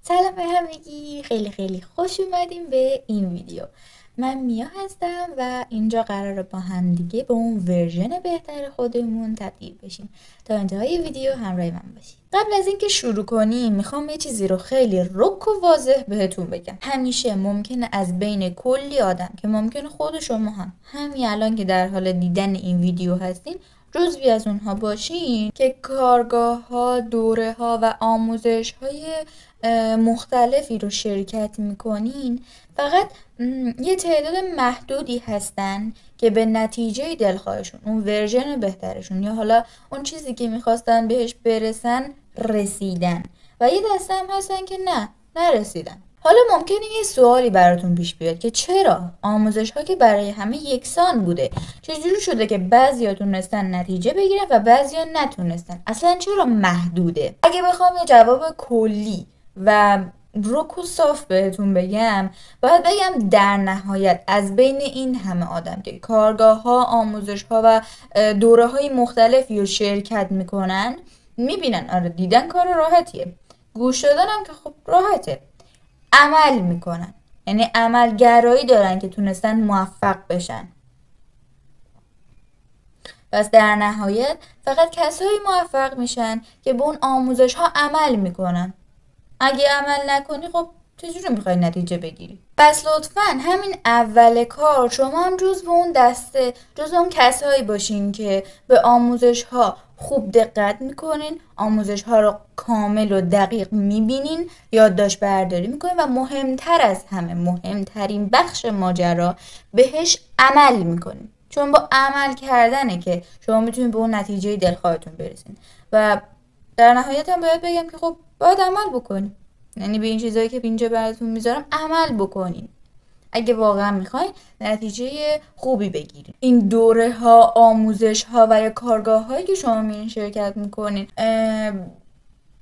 سلام به همگی، خیلی خوش اومدیم به این ویدیو. من میا هستم و اینجا قراره با هم دیگه به اون ورژن بهتر خودمون تبدیل بشیم. تا انتهای ویدیو همراه من باشید. قبل از اینکه شروع کنیم میخوام یه چیزی رو خیلی رک و واضح بهتون بگم. همیشه ممکنه از بین کلی آدم که ممکنه خود شما هم همین الان که در حال دیدن این ویدیو هستین جزوی از اونها باشین که کارگاه ها، دوره ها و آموزش های مختلفی رو شرکت میکنین، فقط یه تعداد محدودی هستن که به نتیجه دلخواهشون، اون ورژن بهترشون یا حالا اون چیزی که میخواستن بهش برسن رسیدن و یه دسته هم هستن که نرسیدن. حالا ممکنه یه سوالی براتون پیش بیاد که چرا آموزش ها که برای همه یکسان بوده چجوری شده که بعضیا تونستن نتیجه بگیرن و بعضیا نتونستن؟ اصلا چرا محدوده؟ اگه بخوام یه جواب کلی و رک و صاف بهتون بگم، باید بگم در نهایت از بین این همه آدم که کارگاه ها، آموزش ها و دوره های مختلفی رو شرکت میکنن، میبینن آره دیدن کار راحتیه، گوش دادن هم که خب راحته، عمل میکنن، یعنی عملگرایی دارن که تونستن موفق بشن. پس در نهایت فقط کسایی موفق میشن که به اون آموزش ها عمل میکنن. اگه عمل نکنی خب چجوری میخوای نتیجه بگیری؟ پس لطفاً همین اول کار شما هم جزو اون دسته، جزو اون کسایی باشین که به آموزش ها خوب دقت میکنین، آموزش ها رو کامل و دقیق میبینین، یادداشت برداری میکنین و مهمتر از همه، مهمترین بخش ماجرا، بهش عمل میکنین. چون با عمل کردنه که شما میتونین به اون نتیجه دلخواهتون برسین. و در نهایت هم باید بگم که خب باید عمل بکنین، یعنی به این چیزایی که اینجا براتون میذارم عمل بکنین اگه واقعا میخواین نتیجه خوبی بگیرین. این دوره ها، آموزش ها و یا کارگاه هایی که شما میرین شرکت میکنین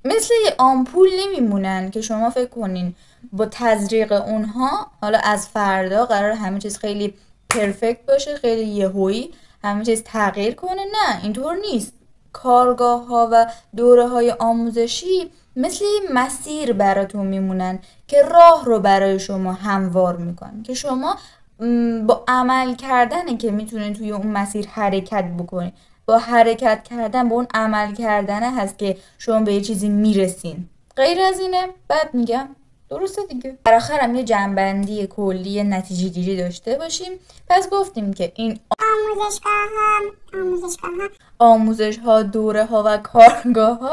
مثل یه آمپول نمیمونن که شما فکر کنین با تزریق اونها حالا از فردا قرار همه چیز خیلی پرفکت باشه، خیلی یهویی همه چیز تغییر کنه. نه، اینطور نیست. کارگاه ها و دوره های آموزشی مثل مسیر براتون میمونن که راه رو برای شما هموار میکنن، که شما با عمل کردنه که میتونین توی اون مسیر حرکت بکنین. با حرکت کردن، با اون عمل کردنه هست که شما به یه چیزی میرسین. غیر از اینه بعد میگم درسته دیگه. در آخرم یه جنبندی کلی نتیجه گیری داشته باشیم. پس گفتیم که این آموزش ها، دوره ها و کارگاه ها